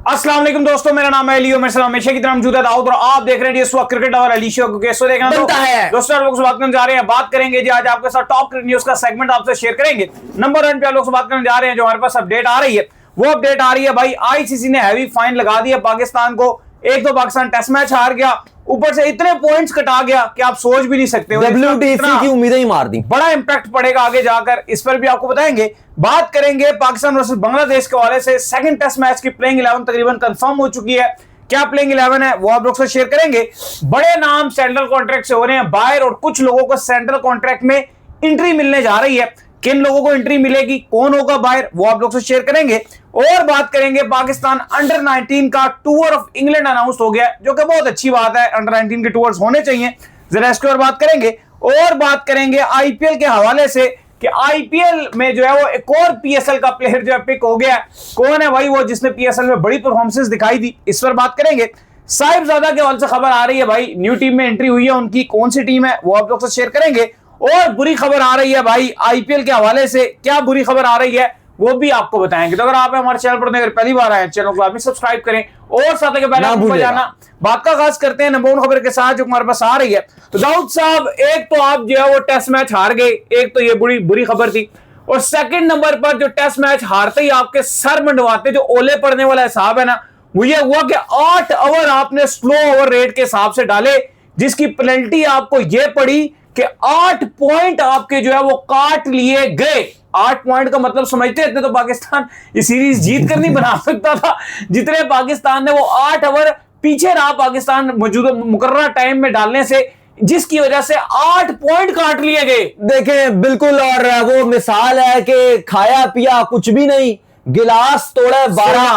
अस्सलाम वालेकुम दोस्तों, मेरा नाम है लियो, मेरे साथ हमेशा की तरह मौजूद है दाऊद और आप देख रहे हैं इस वक्त क्रिकेट और अली शो को कैसे देखना बनता है। दोस्तों लोग से बात करने जा रहे हैं, बात करेंगे जी आज आपके साथ टॉप क्रिकेट न्यूज का सेगमेंट आपसे शेयर करेंगे। नंबर 1 पे लोग से बात करने जा रहे हैं, जो हमारे पास अपडेट आ रही है वो अपडेट आ रही है भाई, आईसीसी ने हैवी फाइन लगा दिया पाकिस्तान को। एक तो पाकिस्तान टेस्ट मैच हार गया, ऊपर से इतने पॉइंट्स कटा गया कि आप सोच भी नहीं सकते। WTC की उम्मीदें ही मार दी। बड़ा इंपैक्ट पड़ेगा आगे जाकर, इस पर भी आपको बताएंगे। बात करेंगे पाकिस्तान वर्सेस बांग्लादेश के हवाले से, सेकंड टेस्ट मैच की प्लेइंग 11 तकरीबन कंफर्म हो चुकी है। क्या प्लेइंग 11 है वो आप लोग से शेयर करेंगे। बड़े नाम सेंट्रल कॉन्ट्रैक्ट से हो रहे हैं बाहर और कुछ लोगों को सेंट्रल कॉन्ट्रैक्ट में एंट्री मिलने जा रही है। किन लोगों को एंट्री मिलेगी, कौन होगा बाहर, वो आप लोग से शेयर करेंगे। और बात करेंगे पाकिस्तान अंडर 19 का टूर ऑफ इंग्लैंड अनाउंस हो गया, जो कि बहुत अच्छी बात है। अंडर 19 के टूर्स होने चाहिए, जरा इसके और बात करेंगे। और बात करेंगे आईपीएल के हवाले से कि आईपीएल में जो है वो एक और पीएसएल का प्लेयर जो है पिक हो गया। कौन है भाई वो जिसने पीएसएल में बड़ी परफॉर्मेंस दिखाई दी, इस पर बात करेंगे। साहिबजादा के हवाले से खबर आ रही है भाई, न्यू टीम में एंट्री हुई है उनकी, कौन सी टीम है वो आप लोग से शेयर करेंगे। और बुरी खबर आ रही है भाई आईपीएल के हवाले से, क्या बुरी खबर आ रही है वो भी आपको बताएंगे। तो अगर आप हमारे चैनल पर अगर पहली बार आए चैनल को आप भी सब्सक्राइब करें और साथ के पहले आपको जाना। बात का आगाज करते हैं नंबर 1 खबर के साथ जो हमारे पास आ रही है। तो दाऊद साहब, एक तो आप जो है वो टेस्ट मैच हार गए, एक तो ये बुरी खबर थी। और सेकंड नंबर पर जो टेस्ट मैच हारते ही आपके सर मंडवाते जो ओले पड़ने वाला हिसाब है ना, वो ये हुआ कि 8 ओवर आपने स्लो ओवर रेट के हिसाब से डाले, जिसकी पेनल्टी आपको ये पड़ी कि 8 पॉइंट आपके जो है वो काट लिए गए। 8 पॉइंट का मतलब समझते हैं, इतने तो पाकिस्तान ये सीरीज जीत कर नहीं बना सकता था जितने पाकिस्तान ने वो 8 ओवर पीछे रहा पाकिस्तान मौजूदा मुकर्रर टाइम में डालने से, जिसकी वजह से 8 पॉइंट काट लिए गए। देखें बिल्कुल, और वो मिसाल है कि खाया पिया कुछ भी नहीं, गिलास तोड़े 12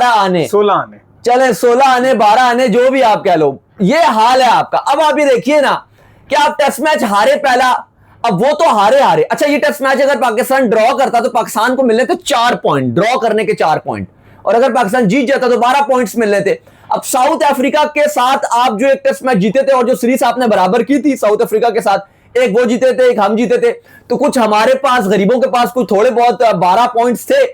आने 16 आने, चले 16 आने 12 आने, जो भी आप कह लो, ये हाल है आपका। अब आप ये देखिए ना कि आप टेस्ट मैच हारे पहला, अब वो तो हारे। अच्छा, ये टेस्ट मैच अगर पाकिस्तान ड्रॉ करता तो पाकिस्तान को मिलने थे 4 पॉइंट, ड्रॉ करने के 4 पॉइंट, और अगर पाकिस्तान जीत जाता तो 12 पॉइंट्स मिलने थे। अब साउथ अफ्रीका के साथ आप जो एक टेस्ट मैच जीते थे और जो सीरीज आपने बराबर की थी साउथ अफ्रीका के साथ, एक वो जीते थे, एक हम जीते थे, तो कुछ हमारे पास गरीबों के पास कुछ थोड़े बहुत 12 पॉइंट्स थे।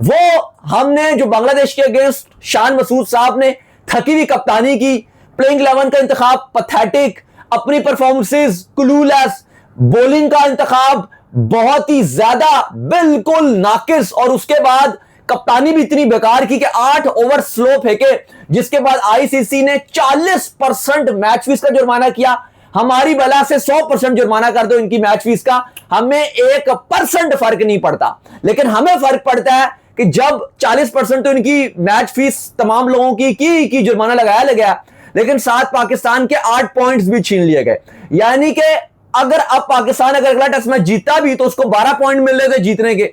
वो हमने जो बांग्लादेश के अगेंस्ट शान मसूद साहब ने थकी हुई कप्तानी की, प्लेइंग 11 का इंतखाब पथेटिक, अपनी परफॉर्मेंसेस क्लूलेस, बॉलिंग का इंतखाब बहुत ही ज्यादा बिल्कुल नाकिस, और उसके बाद कप्तानी भी इतनी बेकार की कि 8 ओवर स्लो फेंके, जिसके बाद आईसीसी ने 40% मैच फीस का जुर्माना किया। हमारी बला से 100% जुर्माना कर दो इनकी मैच फीस का, हमें 1% फर्क नहीं पड़ता। लेकिन हमें फर्क पड़ता है कि जब 40% तो इनकी मैच फीस तमाम लोगों की जुर्माना लगाया गया, लेकिन साथ पाकिस्तान के 8 पॉइंट्स भी छीन लिए गए। यानी कि अगर अब पाकिस्तान अगर अगला टेस्ट मैच जीता भी तो उसको 12 पॉइंट मिल रहे थे जीतने के।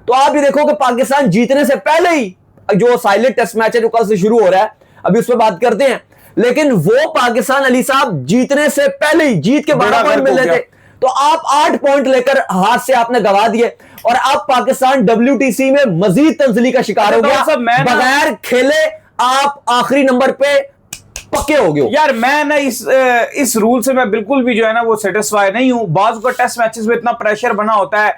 तो आप ये देखो कि पाकिस्तान जीतने से पहले ही जो साइलेंट टेस्ट मैच है जो कल से शुरू हो रहा है, अभी उस पर बात करते हैं, लेकिन वो पाकिस्तान अली साहब जीतने से पहले ही जीत के 12 पॉइंट मिल रहे थे, तो आप 8 पॉइंट लेकर हाथ से आपने गवा दिए, और अब पाकिस्तान WTC में मजीद तंजली का शिकार हो गया। बगैर खेले आप आखिरी नंबर पे पक्के हो गए। यार मैं ना इस रूल से मैं बिल्कुल भी जो है ना वो सेटिस्फाई नहीं हूं। बाजू का टेस्ट मैचेस में इतना प्रेशर बना होता है,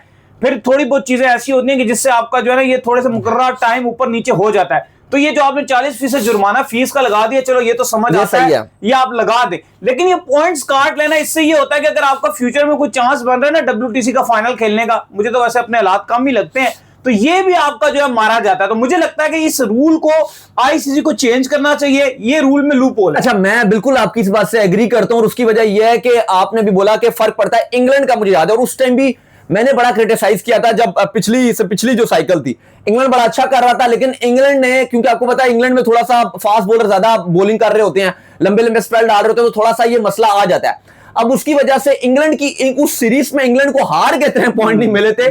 फिर थोड़ी बहुत चीजें ऐसी होती हैं कि जिससे आपका जो है ना ये थोड़े से मुकर्रर टाइम ऊपर नीचे हो जाता है। तो ये जो आपने 40% जुर्माना फीस का लगा दिया, चलो ये तो समझ आता है, ये आप लगा दे, लेकिन ये पॉइंट्स काट लेना, इससे ये होता है कि अगर आपका फ्यूचर में कोई चांस बन रहा है ना WTC का फाइनल खेलने का, मुझे तो वैसे अपने हालात कम ही लगते हैं, तो ये भी आपका जो है मारा जाता है। तो मुझे लगता है कि इस रूल को आईसीसी को चेंज करना चाहिए, ये रूल में लूप होल है। अच्छा, मैं बिल्कुल आपकी इस बात से एग्री करता हूं, और उसकी वजह यह है कि आपने भी बोला कि फर्क पड़ता है। इंग्लैंड का मुझे याद है, और उस टाइम भी मैंने बड़ा क्रिटिसाइज किया था जब पिछली जो साइकिल थी, इंग्लैंड बड़ा अच्छा कर रहा था, लेकिन इंग्लैंड ने, क्योंकि आपको पता है इंग्लैंड में थोड़ा सा फास्ट बॉलर ज्यादा बॉलिंग कर रहे होते हैं, लंबे स्पेल डाल रहे होते हैं, तो थोड़ा सा ये मसला आ जाता है। अब उसकी वजह से इंग्लैंड की उस सीरीज में इंग्लैंड को हार के इतने पॉइंट नहीं मिले थे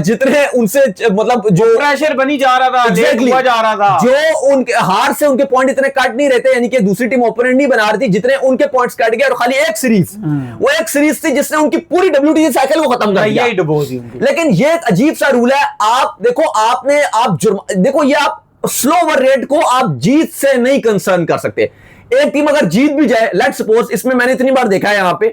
जितने उनसे, मतलब जो प्रेशर बनी जा रहा था, हुआ जा रहा था, जो उनके हार से उनके पॉइंट इतने कट नहीं रहते, यानी कि दूसरी टीम ओपोनेंट नहीं बना रही थी, जितने उनके पॉइंट्स कट गए, और खाली एक सीरीज, वो एक सीरीज थी जिसने उनकी पूरी WTC साइकिल को खत्म कर दिया। लेकिन ये एक अजीब सा रूल है। आप देखो, देखो ये आप स्लो ओवर रेट को आप जीत से नहीं कंसर्न कर सकते। एक टीम अगर जीत भी जाए, लेट्स सपोज, इसमें मैंने इतनी बार देखा है, यहां पे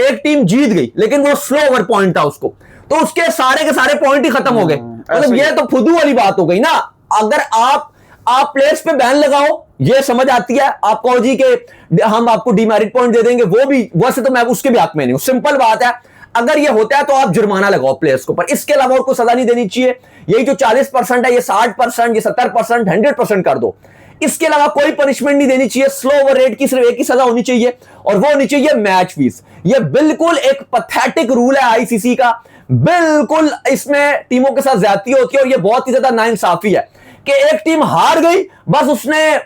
एक टीम जीत गई लेकिन वो स्लो ओवर पॉइंट था उसको, तो उसके सारे के सारे पॉइंट ही खत्म हो गए। मतलब ये तो फुदू वाली बात हो गई ना। अगर आप आप प्लेयर्स पे बैन लगाओ, ये समझ आती है। आप कहो जी कि हम आपको डीमेरिट पॉइंट दे देंगे, वो भी, वैसे तो मैं उसके भी हक में नहीं हूं। सिंपल बात है, अगर ये होता है तो आप जुर्माना लगाओ प्लेयर्स के ऊपर, इसके अलावा और कोई सजा नहीं देनी चाहिए। यही जो 40% है, ये 60%, ये 70%, 100% कर दो। इसके अलावा कोई पनिशमेंट नहीं देनी चाहिए। स्लो ओवर रेट की सिर्फ एक ही सजा होनी चाहिए, और वो होनी चाहिए मैच फीस। ये बिल्कुल एक पैथेटिक रूल है आईसीसी का, बिल्कुल इसमें टीमों के साथ ज्यादती होती है, और ये बहुत ही ज्यादा नाइंसाफी है कि एक टीम हार गई, बस उसने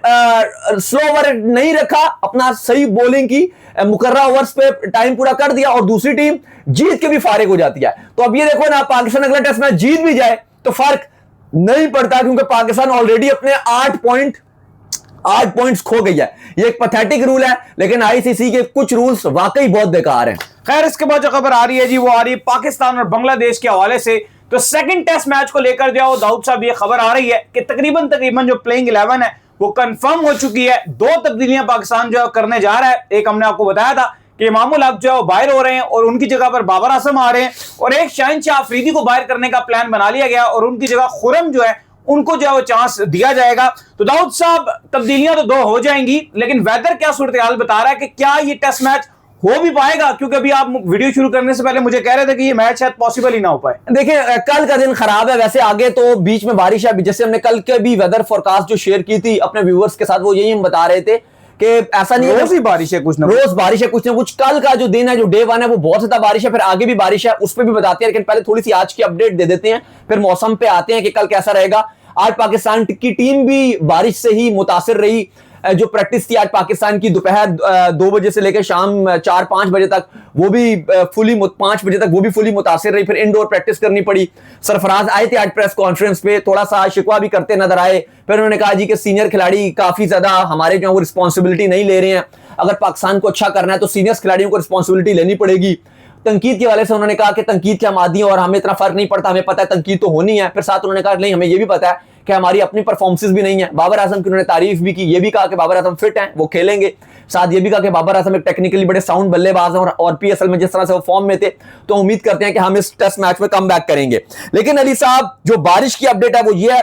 स्लो ओवर नहीं रखा, अपना सही बॉलिंग की, मुकर्रर ओवर्स पे टाइम पूरा कर दिया, और दूसरी टीम जीत के भी फारिग हो जाती है। तो अब ये देखो ना, पाकिस्तान अगला टेस्ट मैच जीत भी जाए तो फर्क नहीं पड़ता, क्योंकि पाकिस्तान ऑलरेडी अपने 8 पॉइंट्स खो गई है। ये एक पैथेटिक रूल है, लेकिन आईसीसी के कुछ रूल्स वाकई बहुत बेकार हैं। खैर, इसके बाद जो खबर आ रही है जी, वो आ रही है पाकिस्तान और बांग्लादेश के हवाले से। तो सेकंड टेस्ट मैच को लेकर जाओ दाऊद साहब, ये खबर आ रही है कि तकरीबन जो प्लेइंग 11 है वो कंफर्म हो चुकी है। 2 तब्दीलियां पाकिस्तान जो करने जा रहा है। एक हमने आपको बताया था कि इमामुल हक जो है वो बाहर हो रहे हैं और उनकी जगह पर बाबर आजम आ रहे हैं, और एक शाहिनशाह अफरीदी को बाहर करने का प्लान बना लिया गया, और उनकी जगह खुरम जो है उनको जो है वो चांस दिया जाएगा। तो दाऊद साहब, तब्दीलियां तो 2 हो जाएंगी, लेकिन वेदर क्या सूरत हाल बता रहा है कि क्या ये टेस्ट मैच हो भी पाएगा? क्योंकि अभी आप वीडियो शुरू करने से पहले मुझे कह रहे थे कि ये मैच शायद पॉसिबल ही ना हो पाए। देखिए, कल का दिन खराब है, वैसे आगे तो बीच में बारिश है। जैसे हमने कल के भी वेदर फोरकास्ट जो शेयर की थी अपने व्यूअर्स के साथ, वो यही हम बता रहे थे कि ऐसा नहीं है रोज ही बारिश है, कुछ ना रोज बारिश है, कुछ ना कुछ। कल का जो दिन है, जो डे 1 है, वो बहुत ज्यादा बारिश है, फिर आगे भी बारिश है, उस पर भी बताते हैं। लेकिन पहले थोड़ी सी आज की अपडेट दे देते हैं, फिर मौसम पे आते हैं कि कल कैसा रहेगा। आज पाकिस्तान की टीम भी बारिश से ही मुतासिर रही। जो प्रैक्टिस थी आज पाकिस्तान की दोपहर 2 बजे से लेकर शाम 4-5 बजे तक, वो भी 5 बजे तक वो भी फुली मुतासिर रही। फिर इंडोर प्रैक्टिस करनी पड़ी। सरफराज आए थे आज प्रेस कॉन्फ्रेंस पे, थोड़ा सा शिकवा भी करते नजर आए। फिर उन्होंने कहा जी कि सीनियर खिलाड़ी काफी ज्यादा हमारे जो वो रिस्पॉन्सिबिलिटी नहीं ले रहे हैं, अगर पाकिस्तान को अच्छा करना है तो सीनियर खिलाड़ियों को रिस्पॉन्सिबिलिटी लेनी पड़ेगी। तनकीद के वाले से उन्होंने कहा कि तनकीद के हम आदी हैं और हमें इतना फर्क नहीं पड़ता, हमें पता है तनकीद तो होनी है। फिर साथ उन्होंने कहा नहीं, हमें ये भी पता है कि हमारी अपनी परफॉर्मेंसेस भी नहीं है। बाबर आजम की उन्होंने तारीफ भी की, ये भी कहा कि बाबर आजम फिट हैं, वो खेलेंगे। साथ ये भी कहा कि बाबर आजम एक टेक्निकली बड़े साउंड बल्लेबाज हैं, और पीएसएल में जिस तरह से वो फॉर्म में थे, तो उम्मीद करते हैं कि हम इस टेस्ट मैच में कम बैक करेंगे। लेकिन अली साहब, जो बारिश की अपडेट है वो ये है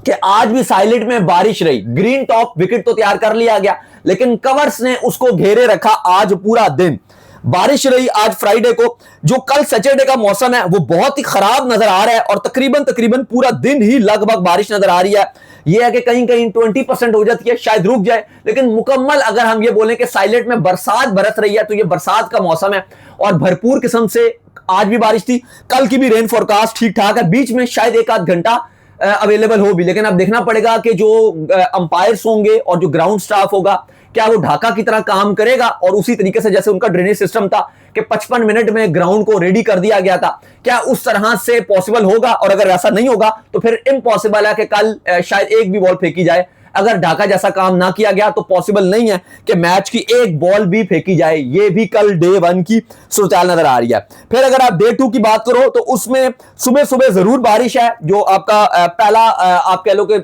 कि आज भी साइलेंट में बारिश रही। ग्रीन टॉप विकेट तो तैयार कर लिया गया, लेकिन कवर्स ने उसको घेरे रखा आज पूरा दिन। बारिश रही आज फ्राइडे को। जो कल सैटरडे का मौसम है वो बहुत ही खराब नजर आ रहा है, और तकरीबन पूरा दिन ही लगभग बारिश नजर आ रही है। यह है कि कहीं कहीं 20% हो जाती है, शायद रुक जाए, लेकिन मुकम्मल अगर हम ये बोलें कि साइलेंट में बरसात बरस रही है, तो ये बरसात का मौसम है, और भरपूर किस्म से आज भी बारिश थी। कल की भी रेन फोरकास्ट ठीक ठाक है, बीच में शायद 1-8 घंटा अवेलेबल हो भी, लेकिन अब देखना पड़ेगा कि जो अंपायर्स होंगे और जो ग्राउंड स्टाफ होगा, क्या वो ढाका की तरह काम करेगा, और उसी तरीके से जैसे उनका ड्रेनेज सिस्टम था कि 55 मिनट में ग्राउंड को रेडी कर दिया गया था, क्या उस तरह से पॉसिबल होगा? और अगर ऐसा नहीं होगा तो फिर इम्पॉसिबल है कि कल शायद एक भी बॉल फेंकी जाए। अगर ढाका जैसा काम ना किया गया तो पॉसिबल नहीं है कि मैच की एक बॉल भी फेंकी जाए। ये भी कल डे 1 की सूरत नजर आ रही है। फिर अगर आप डे 2 की बात करो तो उसमें सुबह सुबह जरूर बारिश है। जो आपका पहला आप कह लो कि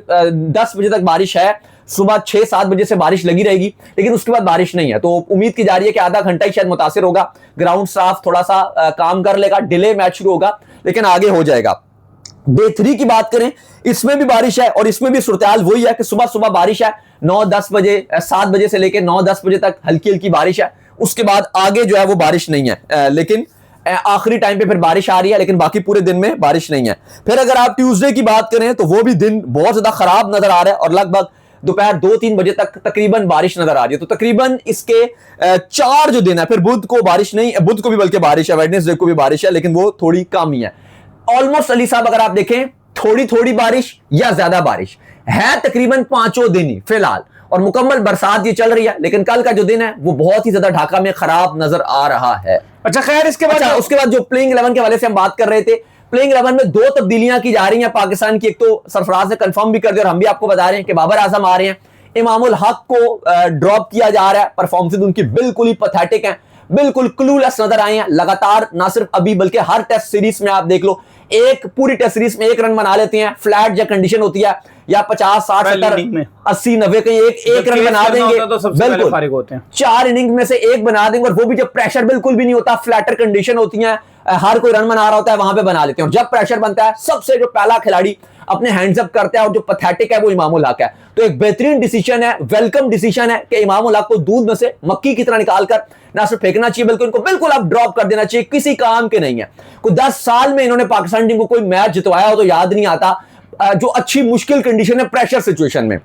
10 बजे तक बारिश है, सुबह 6-7 बजे से बारिश लगी रहेगी, लेकिन उसके बाद बारिश नहीं है। तो उम्मीद की जा रही है कि आधा घंटा ही शायद मुतासिर होगा, ग्राउंड स्टाफ थोड़ा सा काम कर लेगा, डिले मैच शुरू होगा, लेकिन आगे हो जाएगा। डे 3 की बात करें, इसमें भी बारिश है, और इसमें भी सूरत-ए-हाल वही है कि सुबह सुबह बारिश है, 9-10 बजे 7 बजे से लेकर 9-10 बजे तक हल्की हल्की बारिश है। उसके बाद आगे जो है वो बारिश नहीं है, लेकिन आखिरी टाइम पे फिर बारिश आ रही है, लेकिन बाकी पूरे दिन में बारिश नहीं है। फिर अगर आप ट्यूसडे की बात करें तो वो भी दिन बहुत ज्यादा खराब नजर आ रहा है, और लगभग दोपहर 2-3 बजे तक तकरीबन बारिश नजर आ रही है। तो तकरीबन इसके 4 जो दिन है, फिर बुध को बारिश नहीं, बुध को भी बल्कि बारिश है, वेडनेसडे को भी बारिश है, लेकिन वो थोड़ी कम ही है। ऑलमोस्ट अली साहब अगर आप देखें, थोड़ी थोड़ी बारिश या ज्यादा बारिश है तकरीबन 5 दिन ही फिलहाल, और मुकम्मल बरसात ये चल रही है। लेकिन कल का जो दिन है वो बहुत ही ज्यादा ढाका में खराब नजर आ रहा है। अच्छा, खैर इसके बाद उसके बाद जो प्लेइंग 11 के हवाले से हम बात कर रहे थे, प्लेइंग 11 में 2 तब्दीलियां की जा रही हैं पाकिस्तान की। एक तो सरफराज ने कंफर्म भी कर दिया, और हम भी आपको बता रहे हैं कि बाबर आजम आ रहे हैं। इमामुल हक को ड्रॉप किया जा रहा है। परफॉर्मेंस उनकी बिल्कुल ही पैथेटिक है, बिल्कुल क्लूलेस नजर आए हैं लगातार। ना सिर्फ अभी बल्कि हर टेस्ट सीरीज में आप देख लो, एक पूरी टेस्ट सीरीज में 1 रन बना लेते हैं। फ्लैट जो कंडीशन होती है, या 50, 60, 70, 80, 90 कहीं एक रन बना देंगे, तो बिल्कुल 4 इनिंग में से 1 बना देंगे, और वो भी जब प्रेशर बिल्कुल भी नहीं होता, फ्लैटर कंडीशन होती है, हर कोई रन बना रहा होता है वहां पे बना लेते हैं, और जब प्रेशर बनता है सबसे जो पहला खिलाड़ी अपने हैंड्स अप करता है और जो पैथेटिक है वो इमामुल हक है। तो एक बेहतरीन डिसीजन है, वेलकम डिसीजन है कि इमामुल हक को दूध में से मक्की की तरह निकालकर ना सिर्फ फेंकना चाहिए बल्कि उनको बिल्कुल अब ड्रॉप कर देना चाहिए, किसी काम के नहीं है। कोई 10 साल में इन्होंने पाकिस्तान टीम को कोई मैच जितवाया हो तो याद नहीं आता, जो अच्छी मुश्किल कंडीशन है प्रेशर सिचुएशन में।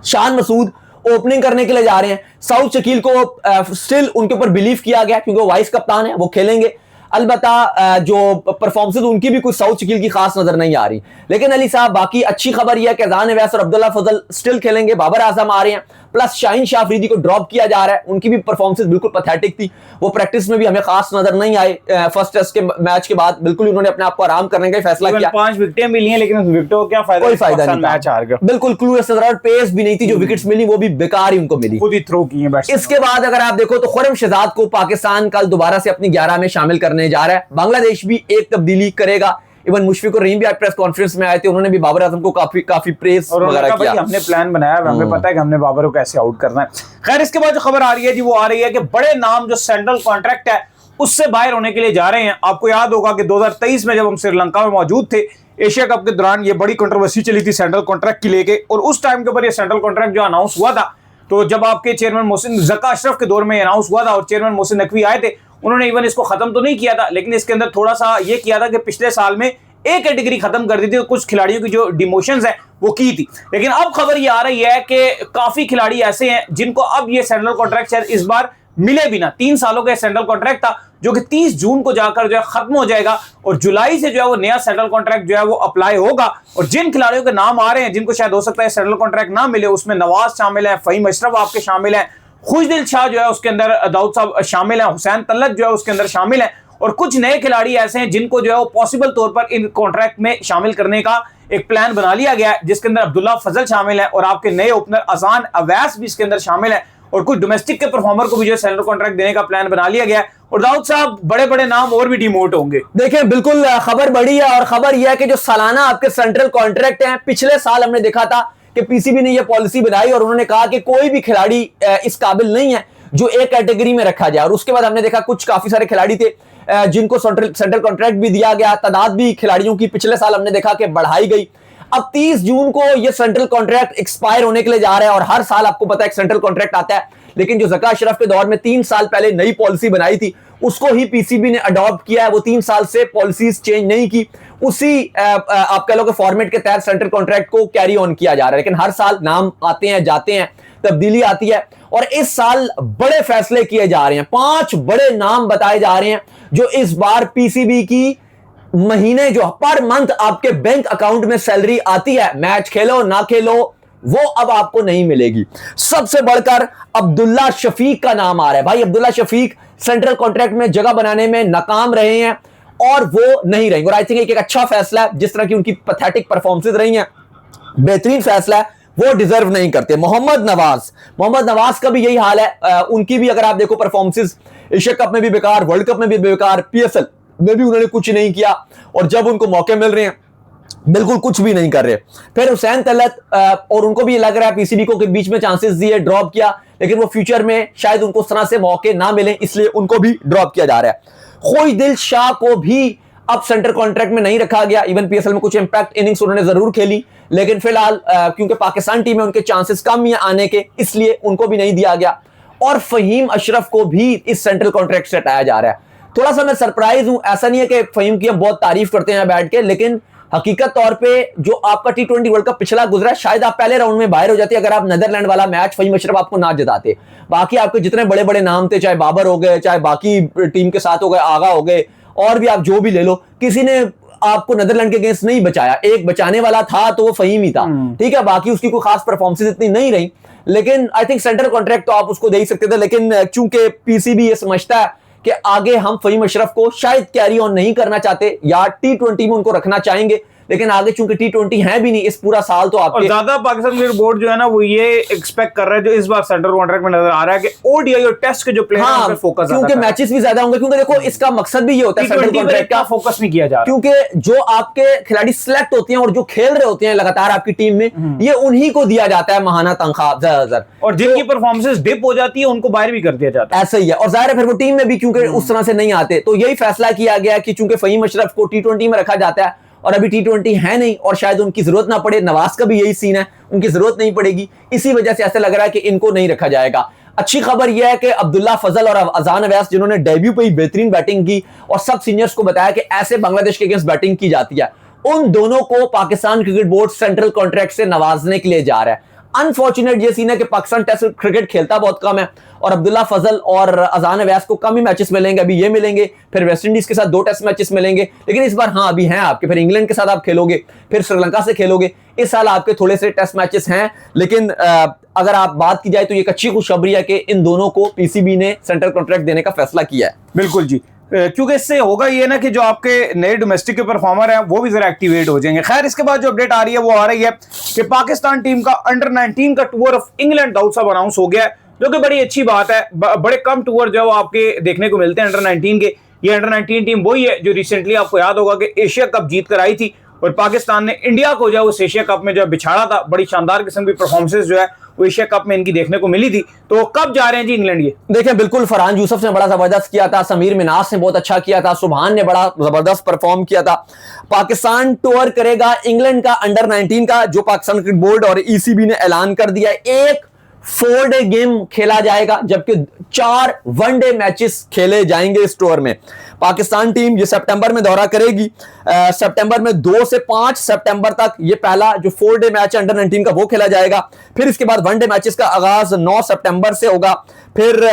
शान मसूद ओपनिंग करने के लिए जा रहे हैं, सऊद शकील को स्टिल उनके ऊपर बिलीव किया गया क्योंकि वो वाइस कप्तान है, वो खेलेंगे। अलबत्ता जो परफॉर्मेंस उनकी भी कुछ सऊद शकील की खास नजर नहीं आ रही। लेकिन अली साहब बाकी अच्छी खबर यह है कि ज़ान अवैस और अब्दुल्ला फजल स्टिल खेलेंगे, बाबर आजम आ रहे हैं, प्लस शाहीन शाह अफरीदी को ड्रॉप किया जा रहा है, उनकी भी परफॉर्मेंस बिल्कुल पैथेटिक थी, वो प्रैक्टिस में भी हमें खास नजर नहीं आए। फर्स्ट टेस्ट के मैच के बाद बिल्कुल उन्होंने अपने आप को आराम करने का फैसला किया। 5 विकेटें मिली हैं लेकिन उस विकेटों को क्या फायदा, कोई फायदा नहीं, मैच हार गया, बिल्कुल क्लूलेस नजर और पेस भी नहीं थी, जो विकेट्स मिली वो भी बेकार ही उनको मिली, खुद ही थ्रो किए बैट्समैन। इसके बाद अगर आप देखो तो खुर्रम शहजाद को पाकिस्तान कल दोबारा से अपनी 11 में शामिल करने जा रहा है। बांग्लादेश भी एक तब्दीली करेगा, इवन मुशफिक और रहीम भी आज प्रेस कॉन्फ्रेंस में आए थे, उन्होंने भी बाबर आजम को काफी प्रेस वगैरह किया। हमने प्लान बनाया, हमें पता है कि हमने बाबर को कैसे आउट करना है। खैर इसके बाद जो खबर आ रही है जी वो आ रही है कि बड़े नाम जो सेंट्रल कॉन्ट्रैक्ट है उससे बाहर होने के लिए जा रहे हैं। आपको याद होगा कि 2023 में जब हम श्रीलंका में मौजूद थे, एशिया कप के दौरान ये बड़ी कंट्रोवर्सी चली थी सेंट्रल कॉन्ट्रैक्ट की लेके, और उस टाइम के ऊपर ये सेंट्रल कॉन्ट्रैक्ट जो अनाउंस हुआ था, तो जब आपके चेयरमैन मोहसिन जका अशरफ के दौर में अनाउंस हुआ था और चेयरमैन मोहसिन नकवी आए थे, उन्होंने इवन इसको खत्म तो नहीं किया था, लेकिन इसके अंदर थोड़ा सा ये किया था कि पिछले साल में एक कैटेगरी खत्म कर दी थी, कुछ खिलाड़ियों की जो डिमोशंस है वो की थी। लेकिन अब खबर ये आ रही है कि काफी खिलाड़ी ऐसे हैं जिनको अब ये सेंट्रल कॉन्ट्रैक्ट शायद इस बार मिले भी ना। 3 सालों का सेंट्रल कॉन्ट्रैक्ट था जो कि 30 जून को जाकर जो है खत्म हो जाएगा, और जुलाई से जो है वो नया सेंट्रल कॉन्ट्रैक्ट जो है वो अप्लाई होगा। और जिन खिलाड़ियों के नाम आ रहे हैं जिनको शायद हो सकता है सेंट्रल कॉन्ट्रैक्ट ना मिले, उसमें नवाज शामिल है, फहीम अशरफ आपके शामिल है, खुशदिल शाह जो है उसके अंदर दाऊद साहब शामिल है, हुसैन तलत जो है उसके अंदर शामिल है, और कुछ नए खिलाड़ी ऐसे हैं जिनको जो है वो पॉसिबल तौर पर इन कॉन्ट्रैक्ट में शामिल करने का एक प्लान बना लिया गया है, जिसके अंदर अब्दुल्ला फजल शामिल है और आपके नए ओपनर अजान अवैस भी इसके अंदर शामिल है, और कुछ डोमेस्टिक के परफॉर्मर को भी जो सेंट्रल कॉन्ट्रैक्ट देने का प्लान बना लिया गया है। और दाऊद साहब बड़े बड़े नाम और भी डिमोट होंगे। देखिए बिल्कुल खबर बड़ी है, और खबर यह है कि जो सालाना आपके सेंट्रल कॉन्ट्रैक्ट हैं, पिछले साल हमने देखा था कि पीसीबी ने यह पॉलिसी बनाई और उन्होंने कहा कि कोई भी खिलाड़ी इस काबिल नहीं है जो एक कैटेगरी में रखा जाए, और उसके बाद हमने देखा कुछ काफी सारे खिलाड़ी थे जिनको सेंट्रल कॉन्ट्रैक्ट भी दिया गया, तादाद भी खिलाड़ियों की पिछले साल हमने देखा कि बढ़ाई गई। अब 30 जून को ये सेंट्रल कॉन्ट्रैक्ट एक्सपायर होने के लिए जा रहा है, और हर साल आपको पता है एक सेंट्रल कॉन्ट्रैक्ट आता है, लेकिन जो जका अशरफ के दौर में 3 साल पहले नई पॉलिसी बनाई थी उसको ही पीसीबी ने अडॉप्ट किया है। वो 3 साल से पॉलिसीज चेंज नहीं की, उसी आप कह लो कि फॉर्मेट के तहत सेंट्रल कॉन्ट्रैक्ट को कैरी ऑन किया जा रहा है। लेकिन हर साल नाम आते हैं जाते हैं, तब्दीली आती है, और इस साल बड़े फैसले किए जा रहे हैं। 5 बड़े नाम बताए जा रहे हैं जो इस बार पीसीबी की महीने जो पर मंथ आपके बैंक अकाउंट में सैलरी आती है, मैच खेलो ना खेलो, वो अब आपको नहीं मिलेगी। सबसे बढ़कर अब्दुल्ला शफीक का नाम आ रहा है। भाई अब्दुल्ला शफीक सेंट्रल कॉन्ट्रैक्ट में जगह बनाने में नाकाम रहे हैं और वो नहीं रहेंगे, और आई थिंक एक अच्छा फैसला है। जिस तरह की उनकी पैथेटिक परफॉर्मेंसेज रही हैं, बेहतरीन फैसला है, वो डिजर्व नहीं करते। मोहम्मद नवाज का भी यही हाल है। उनकी भी अगर आप देखो परफॉर्मेंसेज एशिया कप में भी बेकार, वर्ल्ड कप में भी बेकार, पीएसएल में भी उन्होंने कुछ नहीं किया, और जब उनको मौके मिल रहे हैं बिल्कुल कुछ भी नहीं कर रहे। फिर हुसैन तलत, और उनको भी लग रहा है पीसीबी को के बीच में चांसेस दिए, ड्रॉप किया, लेकिन वो फ्यूचर में शायद उनको उस तरह से मौके ना मिले, इसलिए उनको भी ड्रॉप किया जा रहा है। खुशदिल शाह को भी अब सेंटर कॉन्ट्रैक्ट में नहीं रखा गया। इवन पीएसएल में कुछ इंपैक्ट इनिंग्स उन्होंने जरूर खेली, लेकिन फिलहाल क्योंकि पाकिस्तान टीम में उनके चांसेस कम है आने के, इसलिए उनको भी नहीं दिया गया। और फहीम अशरफ को भी इस सेंट्रल कॉन्ट्रैक्ट से हटाया जा रहा है। थोड़ा सा मैं सरप्राइज हूं, ऐसा नहीं है कि फहीम की हम बहुत तारीफ करते हैं बैठ के, लेकिन हकीकत तौर पे जो आपका T20 वर्ल्ड कप पिछला गुजरा, शायद आप पहले राउंड में बाहर हो जाते अगर आप नीदरलैंड वाला मैच फहीम अशरफ आपको ना जिताते। बाकी आपके जितने बड़े बड़े नाम थे, चाहे बाबर हो गए, चाहे बाकी टीम के साथ हो गए, आगा हो गए, और भी आप जो भी ले लो, किसी ने आपको नीदरलैंड के अगेंस्ट नहीं बचाया। एक बचाने वाला था तो वो फहीम ही था, ठीक है। बाकी उसकी कोई खास परफॉर्मेंस इतनी नहीं रही, लेकिन आई थिंक सेंट्रल कॉन्ट्रैक्ट तो आप उसको दे ही सकते थे। लेकिन चूंकि पीसीबी ये समझता है कि आगे हम फहीम अशरफ को शायद कैरी ऑन नहीं करना चाहते, या T20 में उनको रखना चाहेंगे, लेकिन आगे चूंकि T20 है भी नहीं इस पूरा साल, तो आपके ज्यादा पाकिस्तान क्रिकेट बोर्ड जो है ना वो ये एक्सपेक्ट कर रहा है, जो इस बार सेंट्रल कॉन्ट्रैक्ट में नजर आ रहा है, कि ओडीआई और टेस्ट के जो प्लेयर हैं उन पे फोकस, क्योंकि मैचेस भी ज्यादा होंगे, क्योंकि देखो इसका मकसद भी ये होता है सेंट्रल कॉन्ट्रैक्ट का, फोकस नहीं किया जा रहा, क्योंकि जो आपके खिलाड़ी सिलेक्ट होते हैं और जो खेल रहे होते हैं लगातार आपकी टीम में, ये उन्हीं को दिया जाता है महाना तनख्वाह ज्यादातर, और जिनकी परफॉर्मेंस डिप हो जाती है उनको बाहर भी कर दिया जाता है। ऐसा ही है, और जाहिर है फिर वो टीम में भी क्योंकि उस तरह से नहीं आते, तो यही फैसला किया गया कि चूंकि फहीम अशरफ को T20 में रखा जाता है और अभी T20 है नहीं और शायद उनकी जरूरत ना पड़े, नवाज का भी यही सीन है, उनकी जरूरत नहीं पड़ेगी, इसी वजह से ऐसा लग रहा है कि इनको नहीं रखा जाएगा। अच्छी खबर यह है कि अब्दुल्ला फजल और अजान अवैस जिन्होंने डेब्यू पे ही बेहतरीन बैटिंग की और सब सीनियर्स को बताया कि ऐसे बांग्लादेश के अगेंस्ट बैटिंग की जाती है, उन दोनों को Pakistan cricket board central contract से नवाजने के लिए जा रहा है। अनफॉर्चुनेट ये सीन है कि पाकिस्तान टेस्ट क्रिकेट खेलता बहुत कम है और अब्दुल्ला फजल और अजान अवैस को कम ही मैचेस मिलेंगे, अभी ये मिलेंगे, फिर वेस्ट इंडीज के साथ 2 टेस्ट मैचेस मिलेंगे, लेकिन इस बार हाँ अभी हैं आपके, फिर इंग्लैंड के साथ आप खेलोगे, फिर श्रीलंका से खेलोगे, इस साल आपके थोड़े से टेस्ट मैचेस हैं, लेकिन अगर आप बात की जाए तो ये अच्छी खुशखबरी है कि इन दोनों को पीसीबी ने सेंट्रल कॉन्ट्रैक्ट देने का फैसला किया है। बिल्कुल जी, क्योंकि इससे होगा ये ना कि जो आपके नए डोमेस्टिक के परफॉर्मर हैं वो भी जरा एक्टिवेट हो जाएंगे। खैर इसके बाद जो अपडेट आ रही है वो आ रही है कि पाकिस्तान टीम का अंडर 19 का टूर ऑफ इंग्लैंड दाऊद साहब अनाउंस हो गया है, जो कि बड़ी अच्छी बात है। बड़े कम टूर जो है वो आपके देखने को मिलते हैं अंडर 19 के। ये अंडर 19 टीम वही है जो रिसेंटली आपको याद होगा कि एशिया कप जीत कर आई थी और पाकिस्तान ने इंडिया को जो है उस एशिया कप में जो बिछाड़ा था, बड़ी शानदार किस्म की परफॉर्मेंसेस जो है वो एशिया कप में इनकी देखने को मिली थी। तो कब जा रहे हैं जी इंग्लैंड? ये देखिए बिल्कुल, फरहान यूसुफ ने बड़ा जबरदस्त किया था, समीर मिनास ने बहुत अच्छा किया था, सुभान ने बड़ा जबरदस्त परफॉर्म किया था। पाकिस्तान टूर करेगा इंग्लैंड का अंडर 19 का, जो पाकिस्तान क्रिकेट बोर्ड और ईसीबी ने ऐलान कर दिया। एक 4 डे गेम खेला जाएगा जबकि 4 वनडे मैचेस खेले जाएंगे इस टूर में। पाकिस्तान टीम ये सितंबर में दौरा करेगी, सितंबर में 2 से 5 सितंबर तक ये पहला जो 4 डे मैच अंडर 19 का वो खेला जाएगा। फिर इसके बाद वनडे मैचेस का आगाज 9 सितंबर से होगा, फिर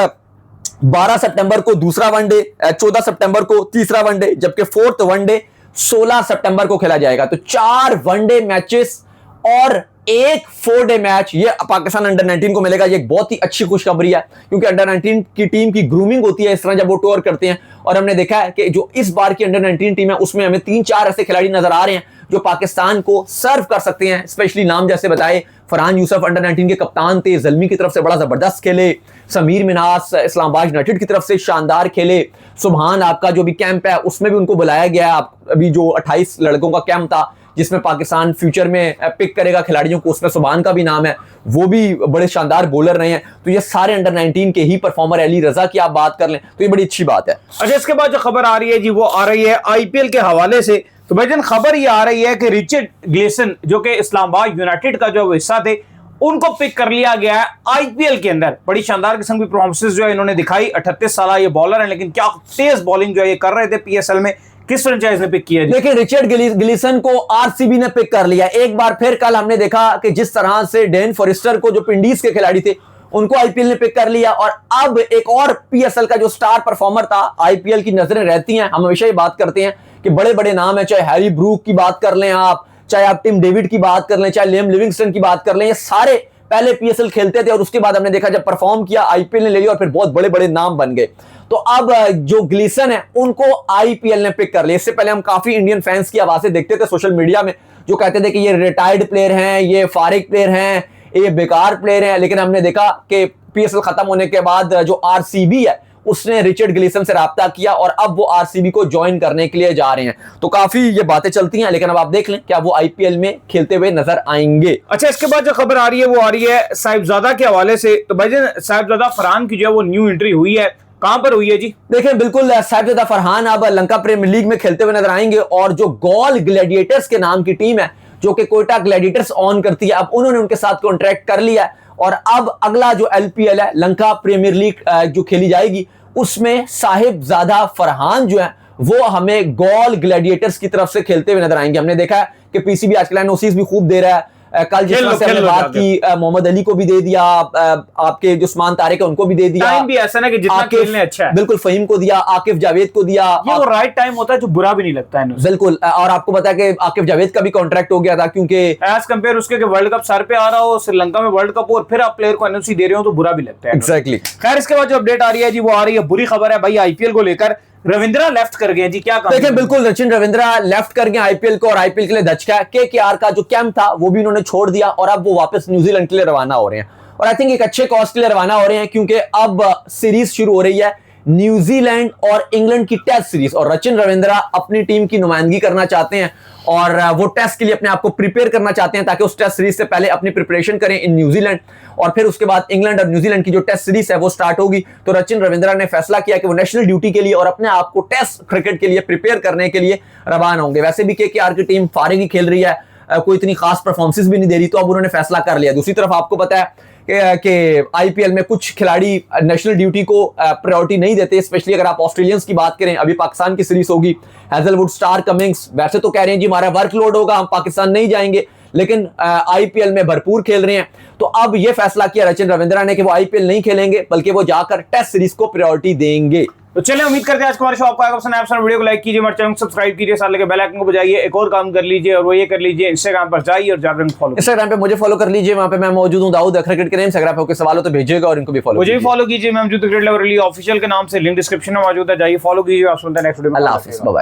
12 सितंबर को दूसरा वनडे, 14 सितंबर को तीसरा वनडे, जबकि 4th वनडे 16 सितंबर को खेला जाएगा। तो 4 वनडे मैचेस और एक 4 डे मैच ये पाकिस्तान अंडर 19 को मिलेगा। ये एक बहुत ही अच्छी खुशखबरी है, क्योंकि अंडर 19 की टीम की ग्रूमिंग होती है इस तरह जब वो टूर करते हैं, और हमने देखा है कि जो इस बार की अंडर 19 टीम है उसमें हमें 3-4 ऐसे खिलाड़ी नजर आ रहे हैं जो पाकिस्तान को सर्व कर सकते हैं। स्पेशली नाम जैसे बताए, फरहान यूसुफ अंडर 19 के कप्तान थे, ज़ल्मी की तरफ से बड़ा जबरदस्त खेले, समीर मिनास इस्लामाबाद यूनाइटेड की तरफ से शानदार खेले, सुभान आपका जो भी कैंप है उसमें भी उनको बुलाया गया है। अभी जो 28 लड़कों का कैंप था जिसमें पाकिस्तान फ्यूचर में पिक करेगा खिलाड़ियों को, उसमें सुभान का भी नाम है, वो भी बड़े शानदार बॉलर रहे हैं। तो ये सारे अंडर 19 के ही परफॉर्मर। अली रजा की आप बात कर लें तो ये बड़ी अच्छी बात है। अच्छा, इसके बाद जो खबर आ रही है जी वो आ रही है आईपीएल के हवाले से। तो भाईजान खबर ये आ रही है कि रिचर्ड ग्लेसन जो कि इस्लामाबाद यूनाइटेड का जो हिस्सा थे उनको पिक कर लिया गया है आईपीएल के अंदर। बड़ी शानदार किस्म की परफॉर्मेंसेस जो है इन्होंने दिखाई। 38 साल ये बॉलर हैं, लेकिन क्या तेज बॉलिंग जो है ये कर रहे थे पीएसएल में। किस फ्रेंचाइज ने पिक किया? देखिए रिचर्ड ग्लिसन को आरसीबी ने पिक कर लिया एक बार फिर। कल हमने देखा कि जिस तरह से डेन फॉरेस्टर को जो विंडीज के खिलाड़ी थे उनको आईपीएल ने पिक कर लिया, और अब एक और पीएसएल का जो स्टार परफॉर्मर था, आईपीएल की नजरें रहती हैं, हम हमेशा ये बात करते हैं कि बड़े बड़े नाम है, चाहे हैरी ब्रूक की बात कर लें आप, चाहे आप टिम डेविड की बात कर लें, चाहे लियम लिविंगस्टन की बात कर लें, ये सारे पहले पीएसएल खेलते थे और उसके बाद हमने देखा जब परफॉर्म किया आईपीएल ने ले लिया और फिर बहुत बड़े बड़े नाम बन गए। तो अब जो ग्लिसन है उनको आईपीएल ने पिक कर लिया। इससे पहले हम काफी इंडियन फैंस की आवाजें देखते थे सोशल मीडिया में जो कहते थे कि ये रिटायर्ड प्लेयर हैं, ये फारिग प्लेयर हैं, ये बेकार प्लेयर हैं, लेकिन हमने देखा कि पीएसएल खत्म होने के बाद जो आरसीबी है उसने रिचर्ड ग्लिसन से राब्ता किया और अब वो आरसीबी को ज्वाइन करने के लिए जा रहे हैं। तो काफी ये बातें चलती हैं, लेकिन अब आप देख लें क्या वो आईपीएल में खेलते हुए नजर आएंगे। अच्छा, इसके बाद जो खबर आ रही है वो आ रही है साहिबजादा के हवाले से। तो भाईजान साहिबजादा फरहान की जो है वो न्यू एंट्री हुई है, कहां पर हुई है जी? देखिए बिल्कुल, साहिबजादा फरहान अब लंका प्रीमियर लीग में खेलते हुए नजर आएंगे, और जो गॉल ग्लैडिएटर्स के नाम की टीम है जो कि कोयटा ग्लैडिएटर्स ऑन करती है, अब उन्होंने उनके साथ कॉन्ट्रैक्ट कर लिया है, और अब अगला जो एलपीएल है लंका प्रीमियर लीग जो खेली जाएगी उसमें साहिबजादा फरहान जो है वो हमें गॉल ग्लैडिएटर्स की तरफ से खेलते हुए नजर आएंगे। हमने देखा है कि पीसीबी आजकल एनओसीज भी खूब दे रहा है। कल जिस तरह से हमने बात की, मोहम्मद अली को भी दे दिया, आपके जो उस्मान तारिक है उनको भी दे दिया। टाइम भी ऐसा ना कि जितना खेलने अच्छा है। बिल्कुल, फहीम को दिया, आकिफ जावेद को दिया। ये वो राइट टाइम होता है जो बुरा भी नहीं लगता है। बिल्कुल, और आपको पता है कि आकिफ जावेद का भी कॉन्ट्रैक्ट हो गया था, क्योंकि एज कंपेयर उसके कि वर्ल्ड कप सर पे आ रहा हो, श्रीलंका में वर्ल्ड कप और फिर आप प्लेयर को एनओसी दे रहे हो तो बुरा भी लगता है। एग्जैक्टली। खैर इसके बाद जो अपडेट आ रही है जी वो आ रही है बुरी खबर है भाई आईपीएल को लेकर। रविंद्रा लेफ्ट कर गए जी, क्या काम? देखिए बिल्कुल रचिन रविंद्रा लेफ्ट कर गए आईपीएल को, और आईपीएल के लिए धचका केकेआर का जो कैंप था वो भी उन्होंने छोड़ दिया, और अब वो वापस न्यूजीलैंड के लिए रवाना हो रहे हैं। और आई थिंक एक अच्छे कॉज के लिए रवाना हो रहे हैं, क्योंकि अब सीरीज शुरू हो रही है न्यूजीलैंड और इंग्लैंड की टेस्ट सीरीज, और रचिन रविंद्रा अपनी टीम की नुमाइंदगी करना चाहते हैं और वो टेस्ट के लिए अपने आप को प्रिपेयर करना चाहते हैं, ताकि उस टेस्ट सीरीज से पहले अपनी प्रिपरेशन करें इन न्यूजीलैंड, और फिर उसके बाद इंग्लैंड और न्यूजीलैंड की जो टेस्ट सीरीज है वो स्टार्ट होगी। तो रचिन रविंद्रा ने फैसला किया कि वो नेशनल ड्यूटी के लिए और अपने आप को टेस्ट क्रिकेट के लिए प्रिपेयर करने के लिए रवाना होंगे। वैसे भी केकेआर की टीम फारिग ही खेल रही है, कोई इतनी खास परफॉर्मेंस भी नहीं दे रही, तो अब उन्होंने फैसला कर लिया। दूसरी तरफ आपको पता है कि आईपीएल में कुछ खिलाड़ी नेशनल ड्यूटी को प्रायोरिटी नहीं देते, स्पेशली अगर आप ऑस्ट्रेलियंस की बात करें। अभी पाकिस्तान की सीरीज होगी, हैजलवुड, स्टार, कमिंग्स वैसे तो कह रहे हैं जी हमारा वर्कलोड होगा, हम पाकिस्तान नहीं जाएंगे, लेकिन आईपीएल में भरपूर खेल रहे हैं। तो अब यह फैसला किया रचिन रविंद्रा ने कि वो आईपीएल नहीं खेलेंगे, बल्कि वो जाकर टेस्ट सीरीज को प्रायोरिटी देंगे। तो चलिए, उम्मीद करते हैं आज हमारे शो आपको आएगा पसंद। आप वीडियो को लाइक कीजिए, हमारे चैनल को सब्सक्राइब कीजिए, साथ लेके बेल आइकन को बजाइए। एक और काम कर लीजिए, और वो ये कर लीजिए, इंस्टाग्राम पर जाइए और जाकर फॉलो, इंस्टाग्राम पे मुझे फॉलो कर लीजिए, वहां पे मैं मौजूद हूं, दाऊद क्रिकेट के नेम। इंस्टाग्राम पे कोई सवाल हो तो भेजिएगा, और इनको भी फॉलो मुझे भी फॉलो कीजिए। मैं मौजूद क्रिकेट लवर ऑफिशियल के नाम से, लिंक डिस्क्रिप्शन में मौजूद है, जाइए फॉलो कीजिए। आप सुनते हैं नेक्स्ट वीडियो में। अल्लाह हाफिज़, बाय बाय।